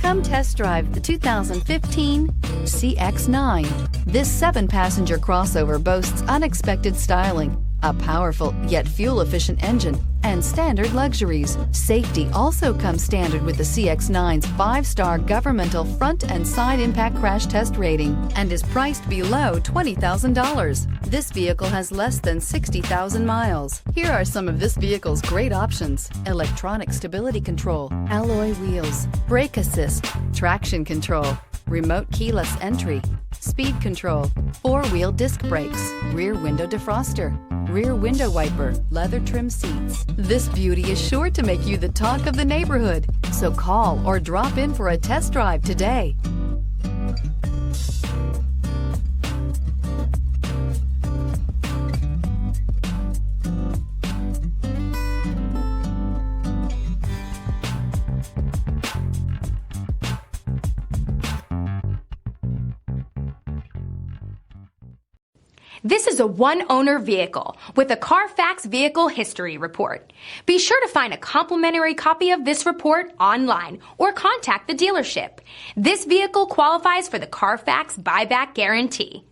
Come test drive the 2015 CX-9. This 7-passenger crossover boasts unexpected styling, a powerful yet fuel-efficient engine, and standard luxuries. Safety also comes standard with the CX-9's 5-star governmental front and side impact crash test rating and is priced below $20,000. This vehicle has less than 60,000 miles. Here are some of this vehicle's great options: electronic stability control, alloy wheels, brake assist, traction control, remote keyless entry, speed control, 4-wheel disc brakes, rear window defroster, rear window wiper, leather trim seats. This beauty is sure to make you the talk of the neighborhood. So call or drop in for a test drive today. This is a one-owner vehicle with a Carfax Vehicle History Report. Be sure to find a complimentary copy of this report online or contact the dealership. This vehicle qualifies for the Carfax Buyback Guarantee.